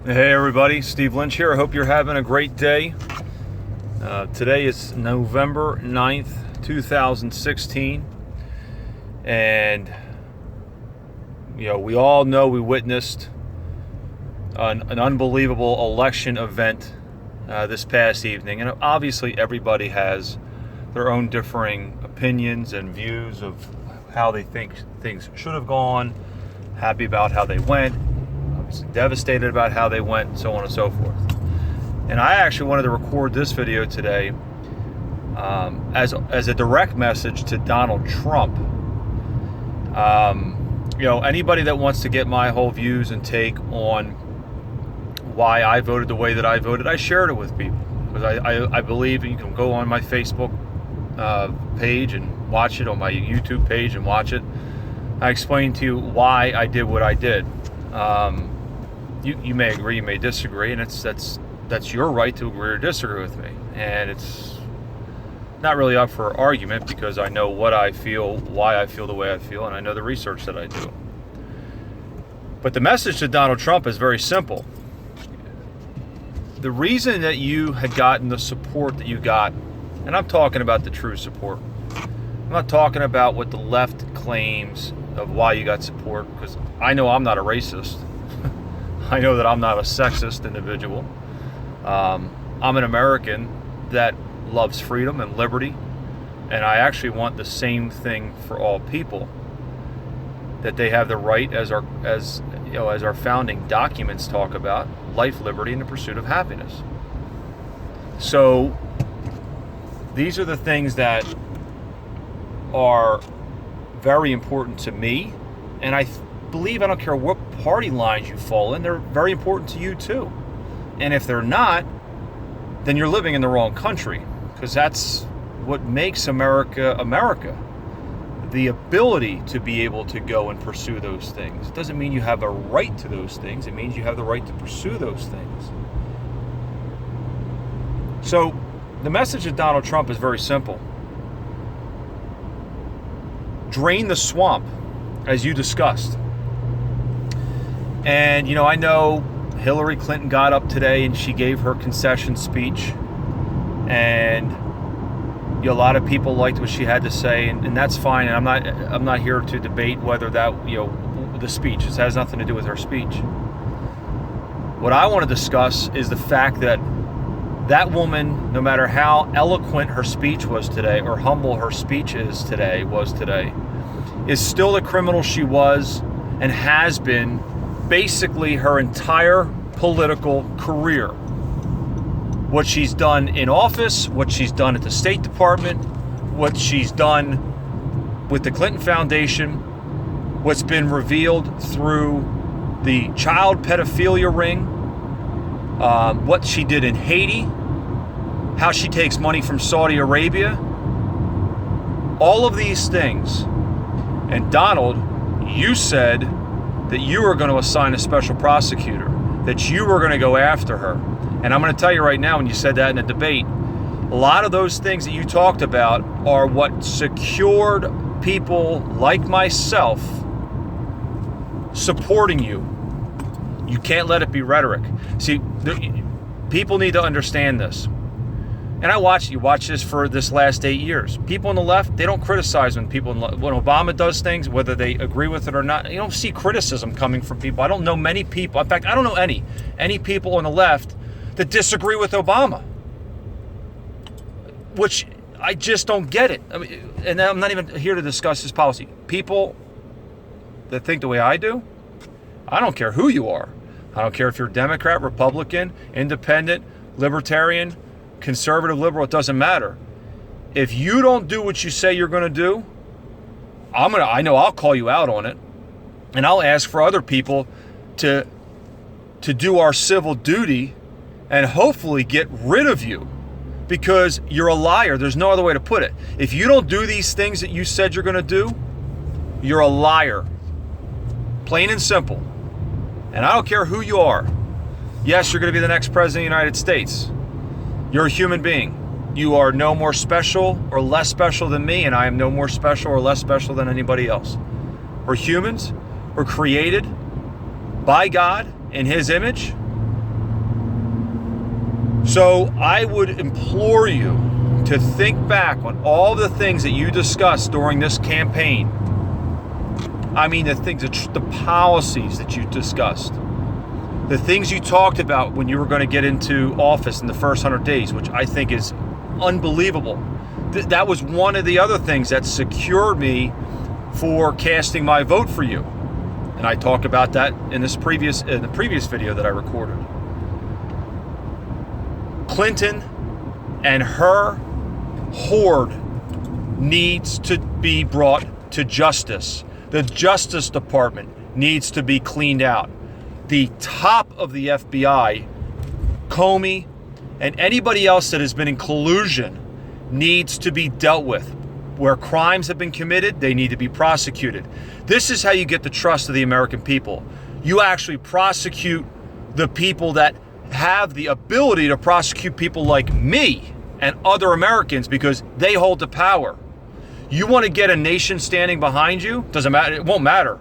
Hey everybody, Steve Lynch here. I hope you're having a great day. Today is November 9th, 2016. And, we all know we witnessed an unbelievable election event this past evening. And obviously everybody has their own differing opinions and views of how they think things should have gone, happy about how they went, devastated about how they went, so on and so forth. And I actually wanted to record this video today as a direct message to Donald Trump. Anybody that wants to get my whole views and take on why I voted the way that I voted, I shared it with people because I believe you can go on my Facebook page and watch it, on my YouTube page and watch it. I explained to you why I did what I did. You may agree, you may disagree, and that's your right to agree or disagree with me. And it's not really up for argument because I know what I feel, why I feel the way I feel, and I know the research that I do. But the message to Donald Trump is very simple. The reason that you had gotten the support that you got, and I'm talking about the true support. I'm not talking about what the left claims of why you got support, because I know I'm not a racist. I know that I'm not a sexist individual. I'm an American that loves freedom and liberty, and I actually want the same thing for all people. That they have the right, as our founding documents talk about, life, liberty, and the pursuit of happiness. So these are the things that are very important to me, and I believe, I don't care what party lines you fall in, they're very important to you too. And if they're not, then you're living in the wrong country, because that's what makes America America. The ability to be able to go and pursue those things. It doesn't mean you have a right to those things. It means you have the right to pursue those things. So the message of Donald Trump is very simple. Drain the swamp, as you discussed. And, I know Hillary Clinton got up today and she gave her concession speech. And a lot of people liked what she had to say, and that's fine. And I'm not here to debate whether that, the speech. It has nothing to do with her speech. What I want to discuss is the fact that that woman, no matter how eloquent her speech was today, or humble her speech was today, is still the criminal she was and has been basically her entire political career. What she's done in office, what she's done at the State Department, what she's done with the Clinton Foundation, what's been revealed through the child pedophilia ring, what she did in Haiti, how she takes money from Saudi Arabia, all of these things. And Donald, you said that you were going to assign a special prosecutor, that you were going to go after her. And I'm going to tell you right now, when you said that in a debate, a lot of those things that you talked about are what secured people like myself supporting you. You can't let it be rhetoric. See, people need to understand this. And you watch this for this last 8 years. People on the left, they don't criticize when Obama does things, whether they agree with it or not. You don't see criticism coming from people. I don't know many people. In fact, I don't know any people on the left that disagree with Obama, which I just don't get it. I mean, and I'm not even here to discuss his policy. People that think the way I do, I don't care who you are. I don't care if you're Democrat, Republican, Independent, Libertarian, Conservative, Liberal, it doesn't matter. If you don't do what you say you're going to do, I know I'll call you out on it, and I'll ask for other people to do our civil duty and hopefully get rid of you, because you're a liar. There's no other way to put it. If you don't do these things that you said you're going to do, you're a liar. Plain and simple. And I don't care who you are. Yes, you're going to be the next president of the United States. You're a human being. You are no more special or less special than me, and I am no more special or less special than anybody else. We're humans. We're created by God in His image, So I would implore you to think back on all the things that you discussed during this campaign. I mean, the things, the policies that you discussed, the things you talked about when you were going to get into office in the first 100 days, which I think is unbelievable. That was one of the other things that secured me for casting my vote for you. And I talked about that in the previous video that I recorded. Clinton and her horde needs to be brought to justice. The Justice Department needs to be cleaned out. The top of the FBI, Comey, and anybody else that has been in collusion needs to be dealt with. Where crimes have been committed, they need to be prosecuted. This is how you get the trust of the American people. You actually prosecute the people that have the ability to prosecute people like me and other Americans because they hold the power. You want to get a nation standing behind you? Doesn't matter. It won't matter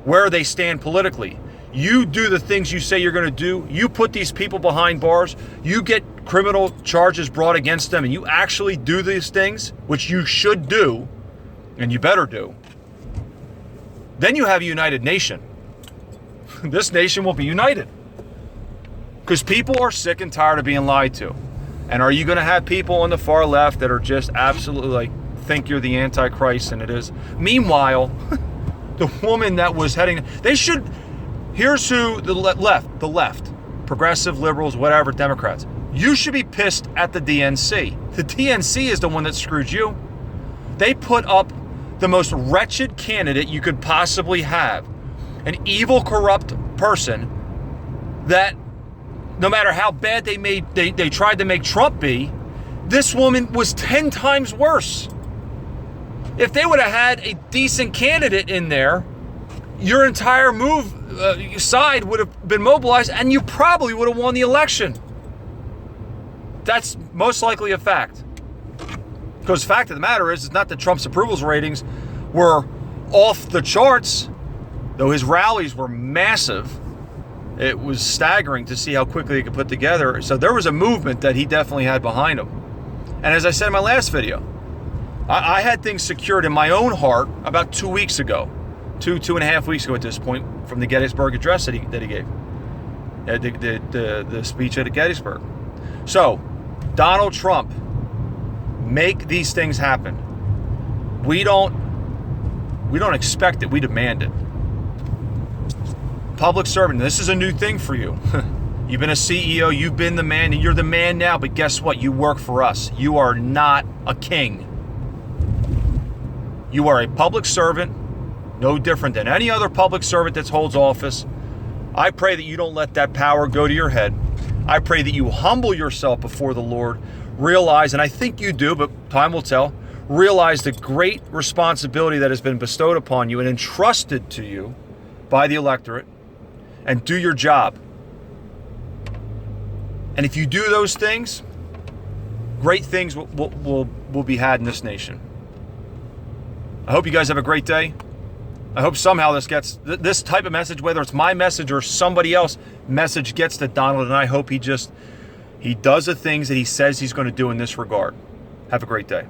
where they stand politically. You do the things you say you're going to do. You put these people behind bars. You get criminal charges brought against them, and you actually do these things, which you should do, and you better do. Then you have a united nation. This nation will be united. Because people are sick and tired of being lied to. And are you going to have people on the far left that are just absolutely like, think you're the Antichrist, and it is? Meanwhile, the woman that was heading, here's who the left, progressive, liberals, whatever, Democrats. You should be pissed at the DNC. The DNC is the one that screwed you. They put up the most wretched candidate you could possibly have. An evil, corrupt person that no matter how bad they tried to make Trump be, this woman was 10 times worse. If they would have had a decent candidate in there, your entire side would have been mobilized and you probably would have won the election. That's most likely a fact. Because the fact of the matter is, it's not that Trump's approval ratings were off the charts, though his rallies were massive. It was staggering to see how quickly he could put together. So there was a movement that he definitely had behind him. And as I said in my last video, I had things secured in my own heart about 2 weeks ago. Two and a half weeks ago at this point, from the Gettysburg Address that he gave. The speech at Gettysburg. So, Donald Trump, make these things happen. We don't expect it, we demand it. Public servant, this is a new thing for you. You've been a CEO, you've been the man, and you're the man now, but guess what? You work for us. You are not a king. You are a public servant, no different than any other public servant that holds office. I pray that you don't let that power go to your head. I pray that you humble yourself before the Lord, realize, and I think you do, but time will tell, realize the great responsibility that has been bestowed upon you and entrusted to you by the electorate, and do your job. And if you do those things, great things will be had in this nation. I hope you guys have a great day. I hope somehow this type of message, whether it's my message or somebody else's message, gets to Donald, and I hope he does the things that he says he's going to do in this regard. Have a great day.